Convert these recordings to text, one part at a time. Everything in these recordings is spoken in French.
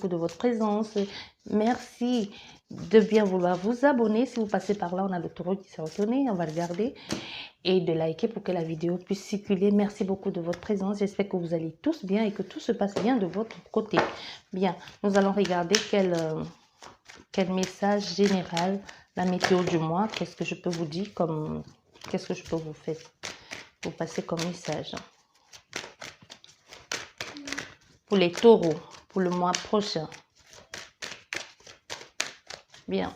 beaucoup de votre présence. Merci de bien vouloir vous abonner. Si vous passez par là, on a le taureau qui s'est retourné. On va regarder. Et de liker pour que la vidéo puisse circuler. Merci beaucoup de votre présence. J'espère que vous allez tous bien et que tout se passe bien de votre côté. Bien, nous allons regarder quel message général, la météo du mois. Qu'est-ce que je peux vous dire comme... Qu'est-ce que je peux vous faire pour passer comme message pour les taureaux, pour le mois prochain. Bien.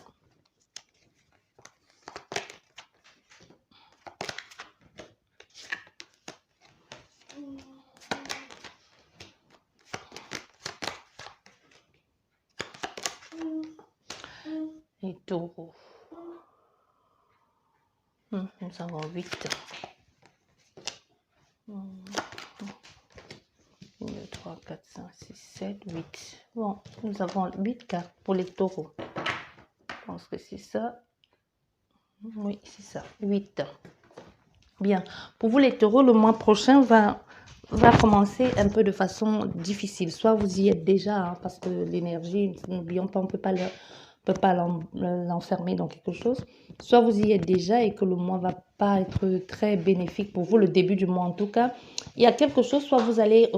Les taureaux. Nous avons 8. 1, 2, 3, 4, 5, 6, 7, 8. Bon, nous avons 8 cartes pour les taureaux. Je pense que c'est ça. Oui, c'est ça. 8. Bien. Pour vous les taureaux, le mois prochain va commencer un peu de façon difficile. Soit vous y êtes déjà, hein, parce que l'énergie, n'oublions pas, on ne peut pas l'enfermer dans quelque chose. Soit vous y êtes déjà et que le mois va pas être très bénéfique pour vous, le début du mois en tout cas. Il y a quelque chose, soit vous allez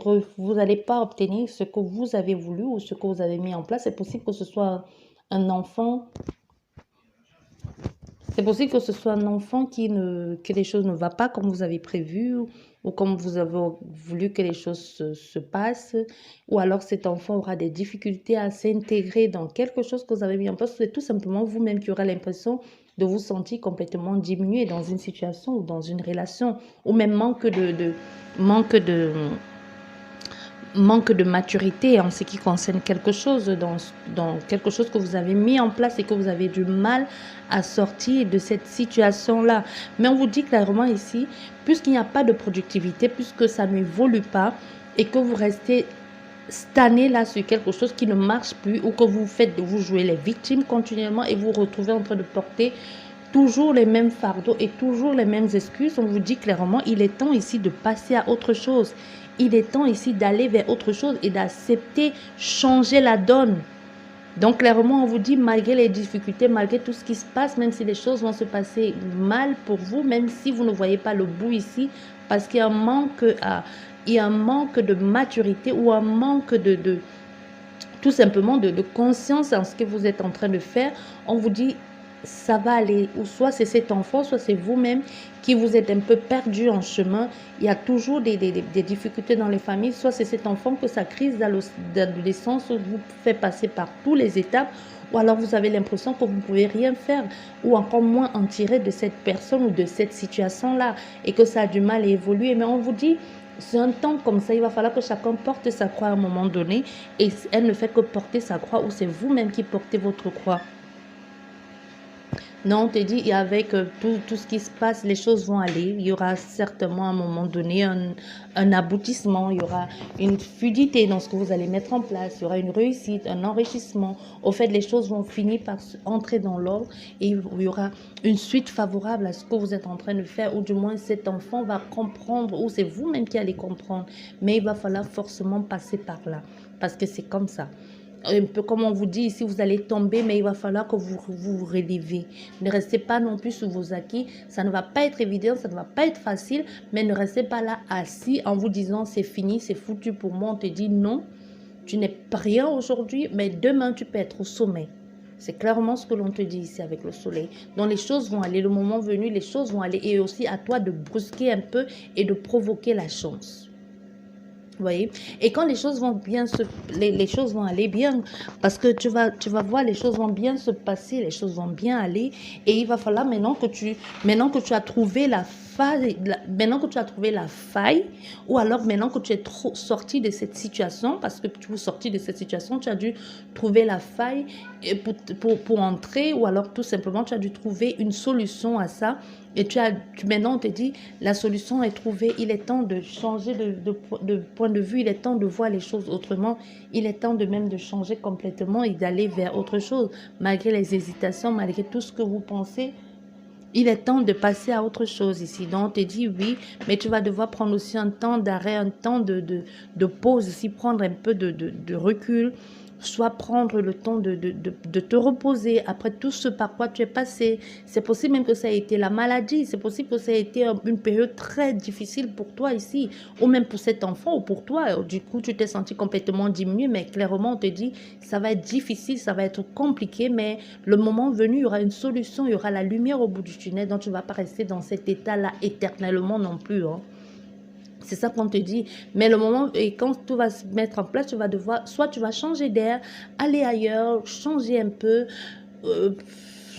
pas obtenir ce que vous avez voulu ou ce que vous avez mis en place. C'est possible que ce soit un enfant. C'est possible que ce soit un enfant que les choses ne vont pas comme vous avez prévu ou comme vous avez voulu que les choses se passent. Ou alors cet enfant aura des difficultés à s'intégrer dans quelque chose que vous avez mis en place. C'est tout simplement vous-même qui aurez l'impression de vous sentir complètement diminué dans une situation ou dans une relation. Ou même manque de maturité en ce qui concerne quelque chose, dans quelque chose que vous avez mis en place et que vous avez du mal à sortir de cette situation-là. Mais on vous dit clairement ici, puisqu'il n'y a pas de productivité, puisque ça n'évolue pas et que vous restez stagné là sur quelque chose qui ne marche plus ou que vous jouez les victimes continuellement et vous retrouvez en train de porter toujours les mêmes fardeaux et toujours les mêmes excuses, on vous dit clairement, il est temps ici de passer à autre chose. Il est temps ici d'aller vers autre chose et d'accepter, changer la donne. Donc clairement, on vous dit, malgré les difficultés, malgré tout ce qui se passe, même si les choses vont se passer mal pour vous, même si vous ne voyez pas le bout ici, parce qu'il y a un manque de maturité ou un manque tout simplement de conscience en ce que vous êtes en train de faire, on vous dit, ça va aller, ou soit c'est cet enfant, soit c'est vous-même qui vous êtes un peu perdu en chemin. Il y a toujours des difficultés dans les familles, soit c'est cet enfant que sa crise d'adolescence vous fait passer par toutes les étapes, ou alors vous avez l'impression que vous ne pouvez rien faire, ou encore moins en tirer de cette personne ou de cette situation-là, et que ça a du mal à évoluer. Mais on vous dit, c'est un temps comme ça, il va falloir que chacun porte sa croix à un moment donné, et elle ne fait que porter sa croix, ou c'est vous-même qui portez votre croix. Non, on te dit, avec tout ce qui se passe, les choses vont aller. Il y aura certainement à un moment donné un aboutissement. Il y aura une fluidité dans ce que vous allez mettre en place. Il y aura une réussite, un enrichissement. Au fait, les choses vont finir par entrer dans l'ordre et il y aura une suite favorable à ce que vous êtes en train de faire. Ou du moins, cet enfant va comprendre, ou c'est vous-même qui allez comprendre. Mais il va falloir forcément passer par là. Parce que c'est comme ça. Un peu comme on vous dit ici, vous allez tomber, mais il va falloir que vous relevez. Ne restez pas non plus sur vos acquis. Ça ne va pas être évident, ça ne va pas être facile, mais ne restez pas là assis en vous disant c'est fini, c'est foutu pour moi. On te dit non, tu n'es rien aujourd'hui, mais demain tu peux être au sommet. C'est clairement ce que l'on te dit ici avec le soleil. Donc les choses vont aller, le moment venu, les choses vont aller. Et aussi à toi de brusquer un peu et de provoquer la chance. Vous voyez, et quand les choses vont bien les choses vont aller bien, parce que tu vas voir, les choses vont bien se passer, les choses vont bien aller, et il va falloir maintenant que tu as trouvé la faille, ou alors maintenant que tu es sorti de cette situation, parce que tu es sorti de cette situation, tu as dû trouver la faille pour entrer, ou alors tout simplement tu as dû trouver une solution à ça. Et maintenant, on te dit, la solution est trouvée. Il est temps de changer de point de vue. Il est temps de voir les choses autrement. Il est temps de même de changer complètement et d'aller vers autre chose. Malgré les hésitations, malgré tout ce que vous pensez, il est temps de passer à autre chose ici. Donc, on te dit oui, mais tu vas devoir prendre aussi un temps d'arrêt, un temps de pause ici, prendre un peu de recul soit prendre le temps de te reposer après tout ce par quoi tu es passé. C'est possible même que ça ait été la maladie, c'est possible que ça ait été une période très difficile pour toi ici, ou même pour cet enfant ou pour toi. Du coup, tu t'es senti complètement diminué, mais clairement, on te dit, ça va être difficile, ça va être compliqué, mais le moment venu, il y aura une solution, il y aura la lumière au bout du tunnel, donc tu ne vas pas rester dans cet état-là éternellement non plus, hein. C'est ça qu'on te dit. Mais le moment, et quand tout va se mettre en place, tu vas devoir, soit tu vas changer d'air, aller ailleurs, changer un peu, euh,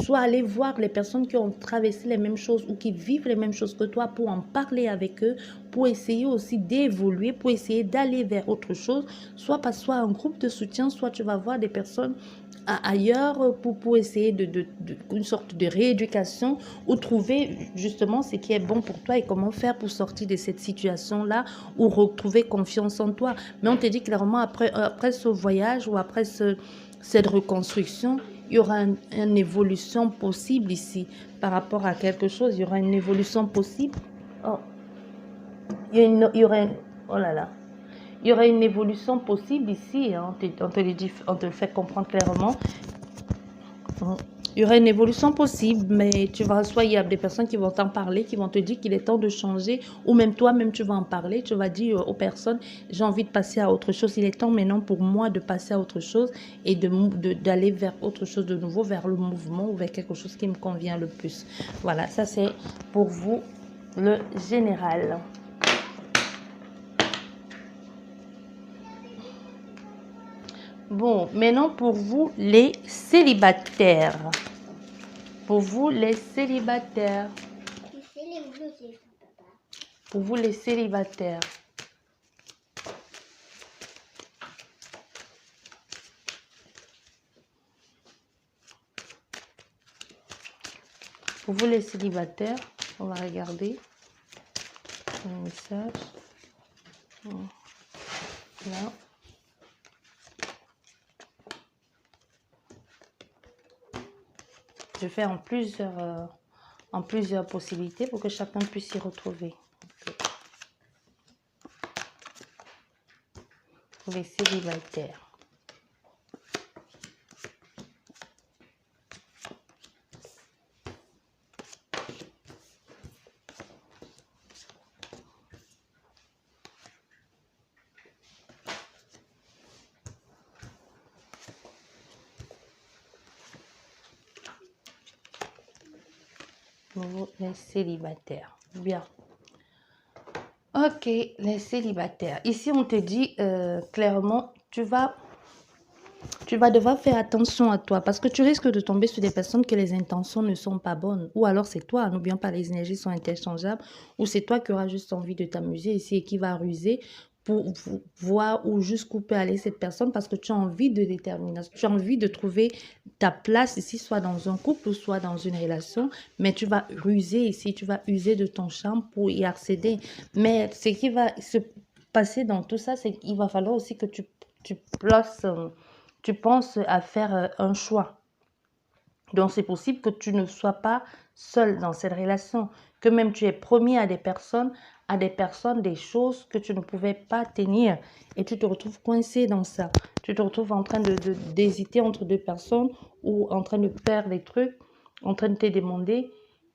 soit aller voir les personnes qui ont traversé les mêmes choses ou qui vivent les mêmes choses que toi pour en parler avec eux, pour essayer aussi d'évoluer, pour essayer d'aller vers autre chose, soit un groupe de soutien, soit tu vas voir des personnes ailleurs pour essayer une sorte de rééducation ou trouver justement ce qui est bon pour toi et comment faire pour sortir de cette situation-là ou retrouver confiance en toi. Mais on te dit clairement après ce voyage ou après cette reconstruction, il y aura une évolution possible ici par rapport à quelque chose. Il y aura une évolution possible. Oh, il y aura une, oh là là. Il y aura une évolution possible ici, hein. On te le fait comprendre clairement. Il y aura une évolution possible, mais tu vas, soit il y a des personnes qui vont t'en parler, qui vont te dire qu'il est temps de changer, ou même toi-même tu vas en parler, tu vas dire aux personnes, j'ai envie de passer à autre chose, il est temps maintenant pour moi de passer à autre chose et d'aller vers autre chose de nouveau, vers le mouvement ou vers quelque chose qui me convient le plus. Voilà, ça c'est pour vous le général. Bon, maintenant pour vous les célibataires. Pour vous les célibataires. Pour vous les célibataires. Pour vous les célibataires, on va regarder un message. Là. Je fais en plusieurs possibilités pour que chacun puisse s'y retrouver. Pour les célibataires. Les célibataires. Bien. Ok, les célibataires. Ici, on te dit clairement, tu vas devoir faire attention à toi parce que tu risques de tomber sur des personnes que les intentions ne sont pas bonnes. Ou alors c'est toi, n'oublions pas, les énergies sont interchangeables. Ou c'est toi qui auras juste envie de t'amuser ici et qui va ruser pour voir où jusqu'où peut aller cette personne parce que tu as envie de détermination. Tu as envie de trouver ta place ici, soit dans un couple ou soit dans une relation. Mais tu vas ruser ici, tu vas user de ton charme pour y accéder. Mais ce qui va se passer dans tout ça, c'est qu'il va falloir aussi que tu places... tu penses à faire un choix. Donc, c'est possible que tu ne sois pas seul dans cette relation, que même tu aies promis à des personnes, des choses que tu ne pouvais pas tenir et tu te retrouves coincé dans ça. Tu te retrouves en train d'hésiter entre deux personnes ou en train de perdre des trucs, en train de te demander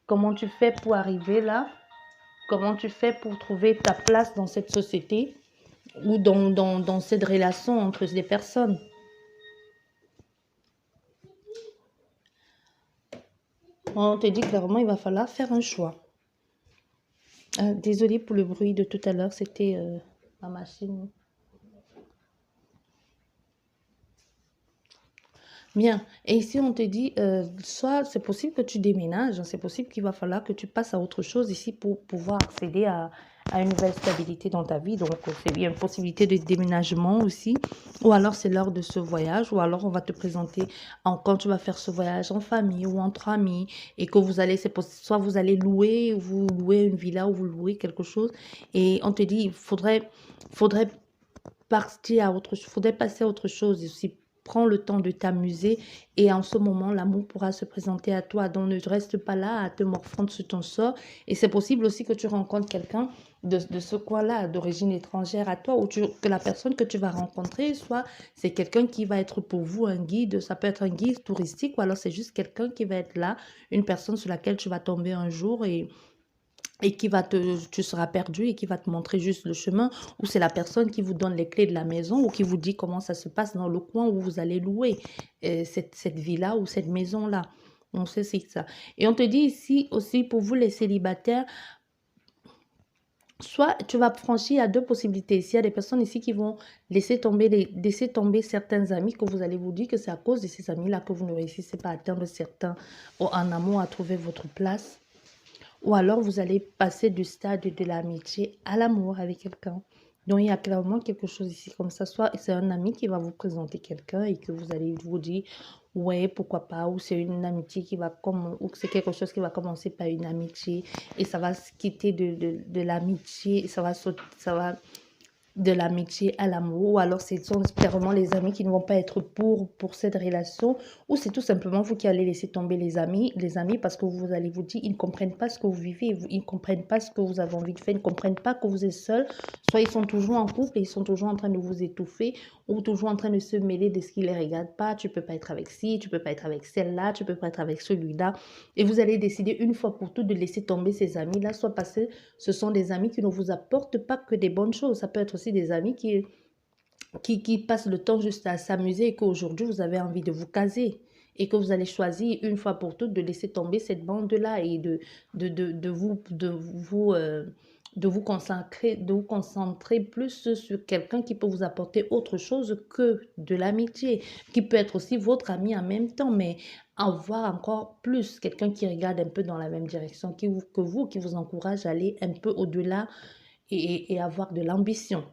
comment tu fais pour arriver là, comment tu fais pour trouver ta place dans cette société ou dans cette relation entre des personnes. On te dit clairement, il va falloir faire un choix. Désolée pour le bruit de tout à l'heure, c'était ma machine. Bien. Et ici, on te dit, soit c'est possible que tu déménages, c'est possible qu'il va falloir que tu passes à autre chose ici pour pouvoir accéder à une nouvelle stabilité dans ta vie. Donc, c'est bien une possibilité de déménagement aussi. Ou alors, c'est l'heure de ce voyage. Ou alors, on va te présenter quand tu vas faire ce voyage en famille ou entre amis et que vous allez, soit vous allez vous louez une villa ou vous louez quelque chose. Et on te dit, faudrait partir à autre chose, faudrait passer à autre chose aussi prends le temps de t'amuser et en ce moment, l'amour pourra se présenter à toi. Donc, ne reste pas là à te morfondre sur ton sort. Et c'est possible aussi que tu rencontres quelqu'un de ce coin-là, d'origine étrangère à toi, ou que la personne que tu vas rencontrer, soit c'est quelqu'un qui va être pour vous un guide, ça peut être un guide touristique, ou alors c'est juste quelqu'un qui va être là, une personne sur laquelle tu vas tomber un jour et qui va tu seras perdu et qui va te montrer juste le chemin, ou c'est la personne qui vous donne les clés de la maison ou qui vous dit comment ça se passe dans le coin où vous allez louer cette villa ou cette maison-là. On sait c'est ça. Et on te dit ici aussi pour vous les célibataires, soit tu vas franchir à deux possibilités. S'il y a des personnes ici qui vont laisser tomber certains amis, que vous allez vous dire que c'est à cause de ces amis-là que vous ne réussissez pas à atteindre certains, ou en amour à trouver votre place. Ou alors, vous allez passer du stade de l'amitié à l'amour avec quelqu'un. Donc, il y a clairement quelque chose ici comme ça. Soit c'est un ami qui va vous présenter quelqu'un et que vous allez vous dire, ouais, pourquoi pas. Ou c'est une amitié qui va comme, ou c'est quelque chose qui va commencer par une amitié et ça va se quitter de l'amitié. Ça va de l'amitié à l'amour, ou alors ce sont clairement les amis qui ne vont pas être pour cette relation, ou c'est tout simplement vous qui allez laisser tomber les amis parce que vous allez vous dire, ils ne comprennent pas ce que vous vivez, ils ne comprennent pas ce que vous avez envie de faire, ils ne comprennent pas que vous êtes seul, soit ils sont toujours en couple et ils sont toujours en train de vous étouffer, ou toujours en train de se mêler de ce qui ne les regarde pas, tu peux pas être avec ci, tu peux pas être avec celle-là, tu peux pas être avec celui-là, et vous allez décider une fois pour toutes de laisser tomber ces amis-là, soit parce que ce sont des amis qui ne vous apportent pas que des bonnes choses, ça peut être aussi des amis qui passent le temps juste à s'amuser et qu'aujourd'hui vous avez envie de vous caser et que vous allez choisir une fois pour toutes de laisser tomber cette bande-là et de vous concentrer plus sur quelqu'un qui peut vous apporter autre chose que de l'amitié, qui peut être aussi votre ami en même temps, mais avoir encore plus quelqu'un qui regarde un peu dans la même direction qui vous encourage à aller un peu au-delà et avoir de l'ambition.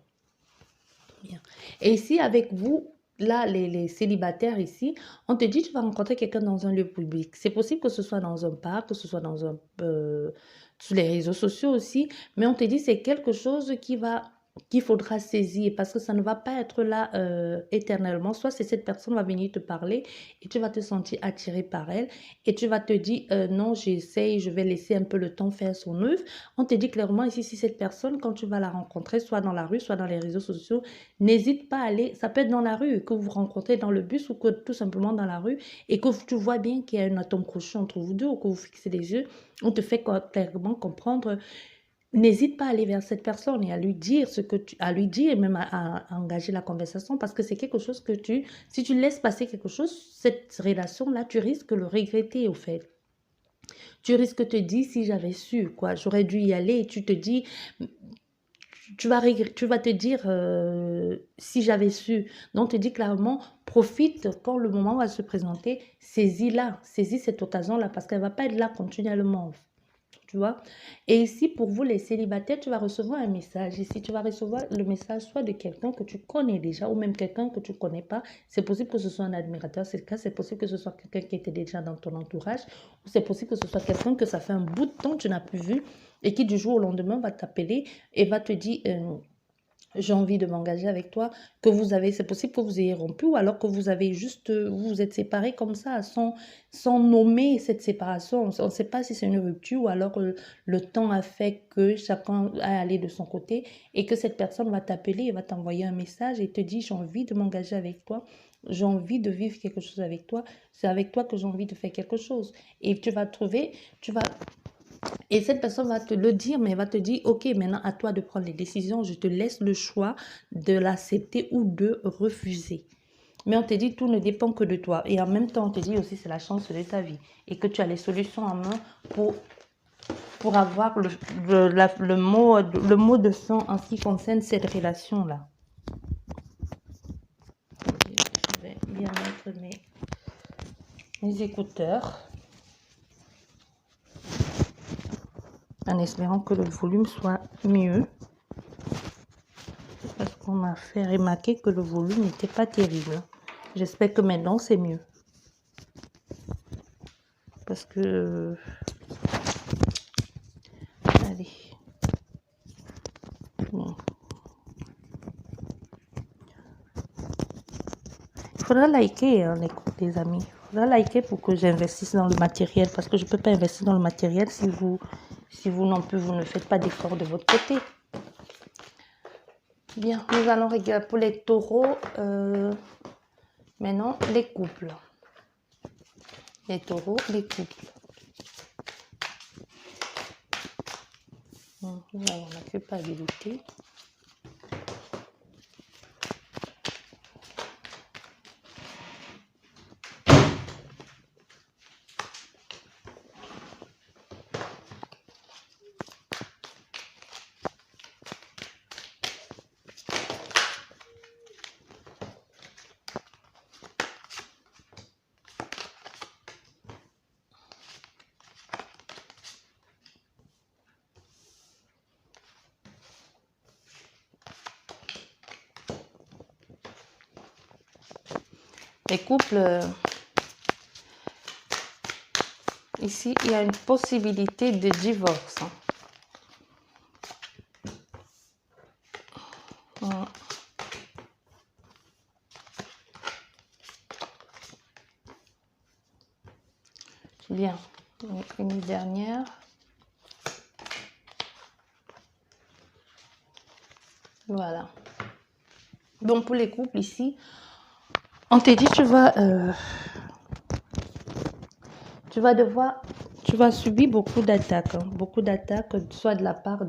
Bien. Et ici, avec vous, là, les célibataires ici, on te dit tu vas rencontrer quelqu'un dans un lieu public. C'est possible que ce soit dans un parc, que ce soit sur les réseaux sociaux aussi, mais on te dit c'est quelque chose qu'il faudra saisir parce que ça ne va pas être là éternellement. Soit c'est cette personne va venir te parler et tu vas te sentir attiré par elle et tu vas te dire non, j'essaye, je vais laisser un peu le temps faire son œuvre. On te dit clairement ici, si cette personne, quand tu vas la rencontrer, soit dans la rue, soit dans les réseaux sociaux, n'hésite pas à aller, ça peut être dans la rue, que vous rencontrez dans le bus ou que tout simplement dans la rue et que tu vois bien qu'il y a un atome crochet entre vous deux ou que vous fixez les yeux, on te fait clairement comprendre. N'hésite pas à aller vers cette personne et à lui dire à lui dire et même à engager la conversation parce que c'est quelque chose que si tu laisses passer quelque chose, cette relation-là, tu risques de le regretter au fait. Tu risques de te dire si j'avais su, quoi, j'aurais dû y aller et tu te dis, tu vas te dire si j'avais su. Donc, on te dit clairement, profite quand le moment va se présenter, saisis-la, saisis cette occasion-là parce qu'elle ne va pas être là continuellement. Tu vois. Et ici, pour vous, les célibataires, tu vas recevoir un message. Ici, tu vas recevoir le message soit de quelqu'un que tu connais déjà ou même quelqu'un que tu ne connais pas. C'est possible que ce soit un admirateur, c'est le cas. C'est possible que ce soit quelqu'un qui était déjà dans ton entourage ou c'est possible que ce soit quelqu'un que ça fait un bout de temps que tu n'as plus vu et qui du jour au lendemain va t'appeler et va te dire j'ai envie de m'engager avec toi, c'est possible que vous ayez rompu ou alors que vous avez juste, vous vous êtes séparés comme ça, sans nommer cette séparation. On ne sait pas si c'est une rupture ou alors le temps a fait que chacun a allé de son côté et que cette personne va t'appeler et va t'envoyer un message et te dit j'ai envie de m'engager avec toi, j'ai envie de vivre quelque chose avec toi, c'est avec toi que j'ai envie de faire quelque chose. Et et cette personne va te le dire, mais elle va te dire, ok, maintenant à toi de prendre les décisions, je te laisse le choix de l'accepter ou de refuser. Mais on te dit, tout ne dépend que de toi. Et en même temps, on te dit aussi, c'est la chance de ta vie. Et que tu as les solutions en main pour avoir le mot de fin en ce qui concerne cette relation-là. Je vais bien mettre mes écouteurs. En espérant que le volume soit mieux. Parce qu'on m'a fait remarquer que le volume n'était pas terrible. J'espère que maintenant c'est mieux. Parce que... Allez. Bon. faudra liker, hein, les amis. Il faudra liker pour que j'investisse dans le matériel. Parce que je ne peux pas investir dans le matériel si vous non plus, vous ne faites pas d'effort de votre côté. Bien, nous allons regarder pour les taureaux. Maintenant, les couples. Les taureaux, les couples. Nous avons la culpabilité. Les couples, ici, il y a une possibilité de divorce. Bien, une dernière. Voilà. Donc, pour les couples ici, on te dit tu vas subir beaucoup d'attaques, soit de la part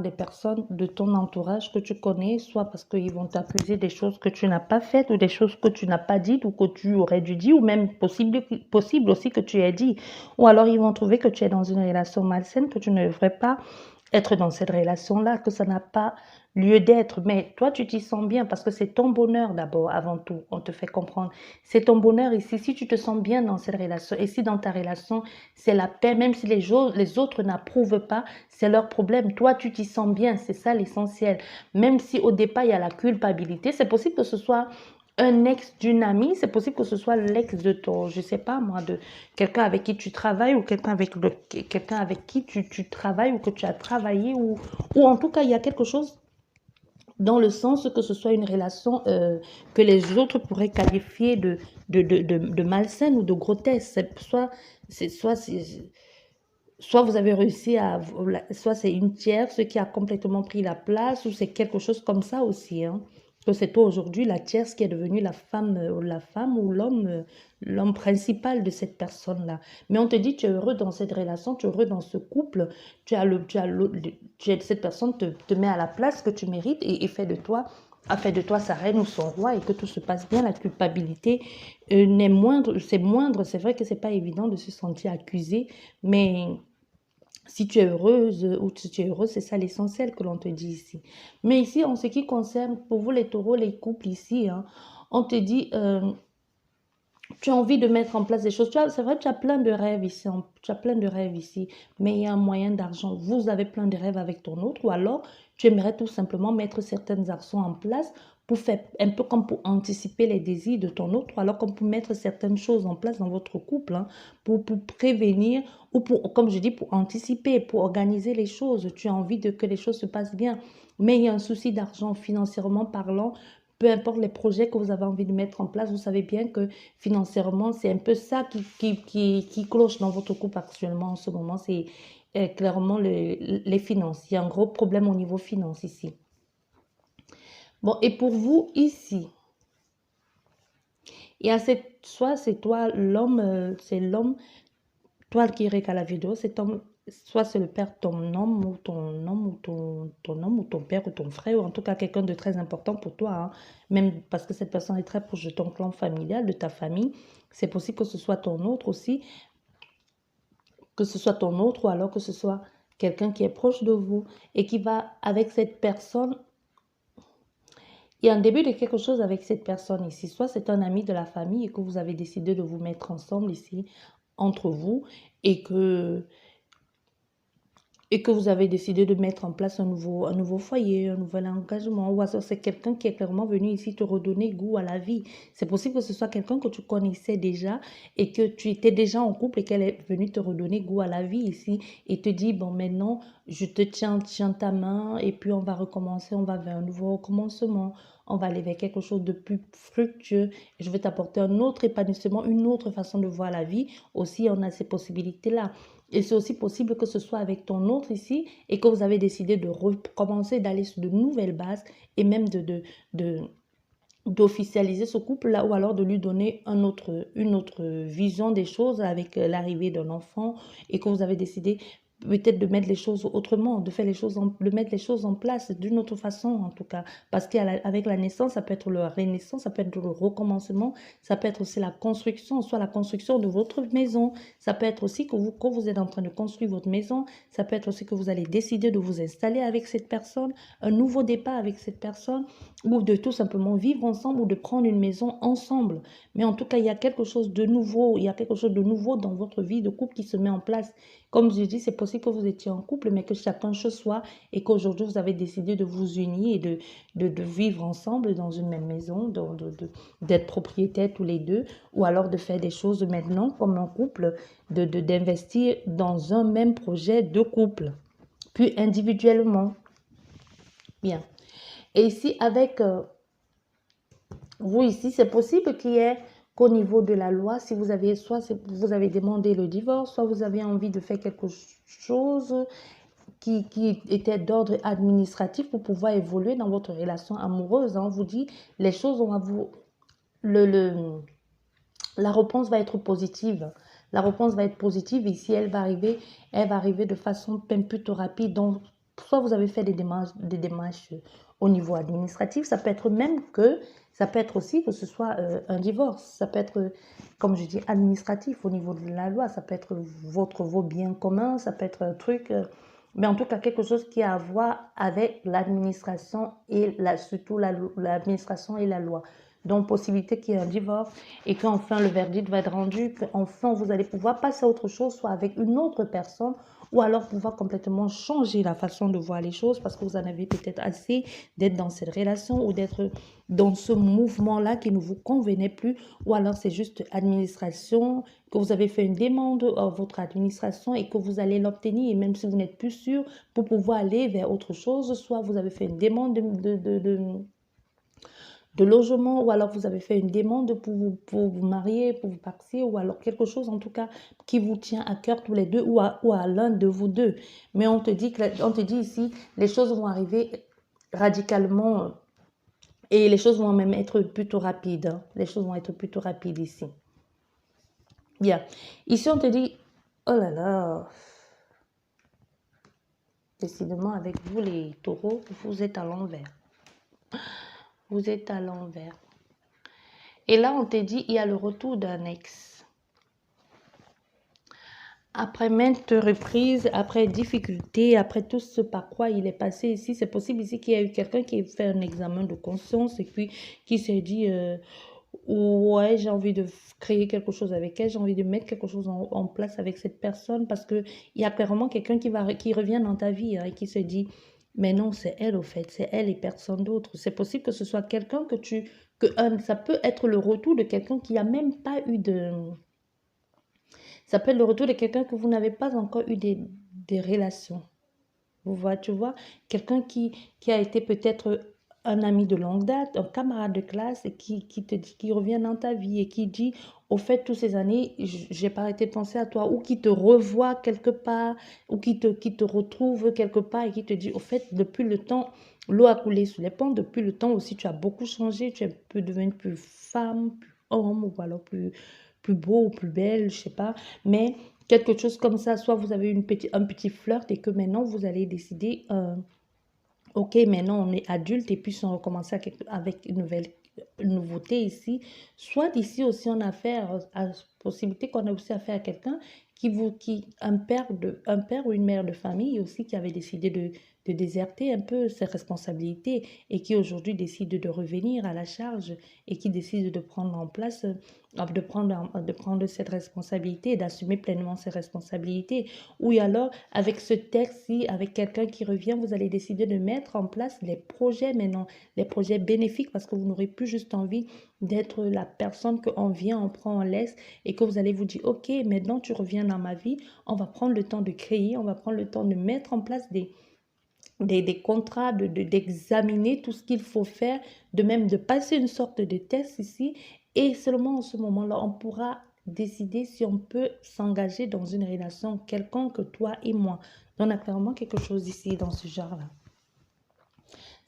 des personnes de ton entourage que tu connais, soit parce qu'ils vont t'accuser des choses que tu n'as pas faites ou des choses que tu n'as pas dites ou que tu aurais dû dire ou même possible aussi que tu aies dit. Ou alors ils vont trouver que tu es dans une relation malsaine, que tu ne devrais pas être dans cette relation-là, que ça n'a pas lieu d'être. Mais toi, tu t'y sens bien parce que c'est ton bonheur d'abord, avant tout. On te fait comprendre. C'est ton bonheur ici. Si tu te sens bien dans cette relation et si dans ta relation, c'est la paix, même si les autres n'approuvent pas, c'est leur problème. Toi, tu t'y sens bien. C'est ça l'essentiel. Même si au départ, il y a la culpabilité, c'est possible que ce soit un ex d'une amie, c'est possible que ce soit l'ex de ton, je sais pas moi, de quelqu'un avec qui tu travailles ou quelqu'un avec qui tu travailles ou que tu as travaillé ou en tout cas, il y a quelque chose dans le sens que ce soit une relation que les autres pourraient qualifier de malsaine ou de grotesque. Soit vous avez réussi soit c'est une tierce qui a complètement pris la place, ou c'est quelque chose comme ça aussi, hein. Que c'est toi aujourd'hui la tierce qui est devenue la femme ou l'homme principal de cette personne-là. Mais on te dit, tu es heureux dans cette relation, tu es heureux dans ce couple, cette personne te met à la place que tu mérites et a fait de toi sa reine ou son roi et que tout se passe bien. La culpabilité n'est moindre, c'est vrai que c'est pas évident de se sentir accusé, mais si tu es heureuse ou si tu es heureux, c'est ça l'essentiel que l'on te dit ici. Mais ici, en ce qui concerne, pour vous les taureaux, les couples ici, hein, on te dit, tu as envie de mettre en place des choses. C'est vrai, tu as plein de rêves ici, mais il y a un moyen d'argent. Vous avez plein de rêves avec ton autre, ou alors tu aimerais tout simplement mettre certaines actions en place pour faire un peu comme pour anticiper les désirs de ton autre, ou alors comme pour mettre certaines choses en place dans votre couple, hein, pour prévenir, ou pour, comme je dis, pour anticiper, pour organiser les choses. Tu as envie que les choses se passent bien, mais il y a un souci d'argent financièrement parlant. Peu importe les projets que vous avez envie de mettre en place, vous savez bien que financièrement, c'est un peu ça qui cloche dans votre couple actuellement en ce moment. C'est clairement les finances. Il y a un gros problème au niveau finance ici. Bon, et pour vous ici, il y a soit c'est toi l'homme, toi qui regarde la vidéo, soit c'est le père de ton homme ou ton homme ou ton père ou ton frère, ou en tout cas quelqu'un de très important pour toi, hein. Même parce que cette personne est très proche de ton clan familial, de ta famille. C'est possible que ce soit ton autre aussi, ou alors que ce soit quelqu'un qui est proche de vous et qui va avec cette personne. Il y a un début de quelque chose avec cette personne ici. Soit c'est un ami de la famille et que vous avez décidé de vous mettre ensemble ici, entre vous, et que et que vous avez décidé de mettre en place un nouveau foyer, un nouvel engagement, ou alors c'est quelqu'un qui est clairement venu ici te redonner goût à la vie. C'est possible que ce soit quelqu'un que tu connaissais déjà et que tu étais déjà en couple et qu'elle est venue te redonner goût à la vie ici et te dit, bon, maintenant, je te tiens ta main et puis on va recommencer, on va vers un nouveau recommencement. On va aller vers quelque chose de plus fructueux. Je vais t'apporter un autre épanouissement, une autre façon de voir la vie. Aussi, on a ces possibilités-là. Et c'est aussi possible que ce soit avec ton autre ici et que vous avez décidé de recommencer, d'aller sur de nouvelles bases et même de, d'officialiser ce couple-là ou alors de lui donner une autre vision des choses avec l'arrivée d'un enfant et que vous avez décidé peut-être de mettre les choses autrement, de faire les choses de mettre les choses en place d'une autre façon en tout cas. Parce qu'avec la naissance, ça peut être la renaissance, ça peut être le recommencement, ça peut être aussi la construction, soit la construction de votre maison, ça peut être aussi que quand vous êtes en train de construire votre maison, ça peut être aussi que vous allez décider de vous installer avec cette personne, un nouveau départ avec cette personne, ou de tout simplement vivre ensemble ou de prendre une maison ensemble. Mais en tout cas, il y a quelque chose de nouveau, il y a quelque chose de nouveau dans votre vie de couple qui se met en place. Comme je dis, c'est possible que vous étiez en couple, mais que chacun chez soi et qu'aujourd'hui, vous avez décidé de vous unir et de vivre ensemble dans une même maison, d'être propriétaires tous les deux, ou alors de faire des choses maintenant comme un couple, d'investir dans un même projet de couple, puis individuellement. Bien. Et ici, avec vous ici, c'est possible qu'il y ait qu'au niveau de la loi, si vous avez, vous avez demandé le divorce, soit vous avez envie de faire quelque chose qui était d'ordre administratif pour pouvoir évoluer dans votre relation amoureuse. On vous dit, les choses vont à vous, le, la réponse va être positive. La réponse va être positive. Ici, elle va arriver de façon plutôt rapide. Donc, soit vous avez fait des démarches au niveau administratif, ça peut être aussi que ce soit un divorce. Ça peut être, comme je dis, administratif au niveau de la loi. Ça peut être vos biens communs, ça peut être un truc, mais en tout cas quelque chose qui a à voir avec l'administration et surtout l'administration et la loi. Donc, possibilité qu'il y ait un divorce et qu'enfin le verdict va être rendu, qu'enfin vous allez pouvoir passer à autre chose, soit avec une autre personne, ou alors pouvoir complètement changer la façon de voir les choses parce que vous en avez peut-être assez d'être dans cette relation ou d'être dans ce mouvement-là qui ne vous convenait plus, ou alors c'est juste administration, que vous avez fait une demande à votre administration et que vous allez l'obtenir, et même si vous n'êtes plus sûr, pour pouvoir aller vers autre chose, soit vous avez fait une demande de logement, ou alors vous avez fait une demande pour vous marier, pour vous partir, ou alors quelque chose en tout cas qui vous tient à cœur tous les deux, ou à l'un de vous deux. Mais on te dit ici, les choses vont arriver radicalement et les choses vont même être plutôt rapides. Hein. Les choses vont être plutôt rapides ici. Bien. Ici, on te dit, oh là là, décidément avec vous les taureaux, vous êtes à l'envers. Vous êtes à l'envers. Et là, on te dit, il y a le retour d'un ex. Après maintes reprises, après difficultés, après tout ce par quoi il est passé ici, c'est possible ici qu'il y ait eu quelqu'un qui ait fait un examen de conscience et puis qui s'est dit, ouais, j'ai envie de créer quelque chose avec elle, j'ai envie de mettre quelque chose en place avec cette personne parce qu'il y a clairement quelqu'un qui revient dans ta vie hein, et qui se dit, mais non, c'est elle au fait, c'est elle et personne d'autre. C'est possible que ce soit quelqu'un ça peut être le retour de quelqu'un qui n'a même pas eu de... Ça peut être le retour de quelqu'un que vous n'avez pas encore eu des relations. Tu vois, quelqu'un qui a été peut-être un ami de longue date, un camarade de classe et qui revient dans ta vie et qui dit, au fait, toutes ces années, j'ai pas arrêté de penser à toi, ou qui te revoit quelque part, ou qui te retrouve quelque part et qui te dit, au fait, depuis le temps, l'eau a coulé sous les ponts, depuis le temps aussi, tu as beaucoup changé, tu es devenu plus femme, plus homme, ou alors plus beau ou plus belle, je sais pas, mais quelque chose comme ça, soit vous avez un petit flirt et que maintenant vous allez décider, ok, maintenant on est adulte et puis on recommence avec une nouveauté ici, soit ici aussi on a affaire à la possibilité qu'on a aussi affaire à quelqu'un un père ou une mère de famille aussi qui avait décidé de déserter un peu ses responsabilités et qui aujourd'hui décide de revenir à la charge et qui décide de prendre en place, de prendre cette responsabilité et d'assumer pleinement ses responsabilités. Ou alors, avec ce texte-ci, avec quelqu'un qui revient, vous allez décider de mettre en place les projets maintenant, les projets bénéfiques parce que vous n'aurez plus juste envie d'être la personne qu'on vient, on prend, on laisse et que vous allez vous dire, OK, maintenant tu reviens dans ma vie, on va prendre le temps de créer, on va prendre le temps de mettre en place des contrats, d'examiner tout ce qu'il faut faire, de même de passer une sorte de test ici. Et seulement en ce moment-là, on pourra décider si on peut s'engager dans une relation quelconque, toi et moi. Donc, on a clairement quelque chose ici dans ce genre-là.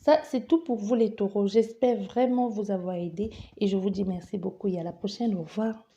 Ça, c'est tout pour vous les taureaux. J'espère vraiment vous avoir aidé et je vous dis merci beaucoup et à la prochaine. Au revoir.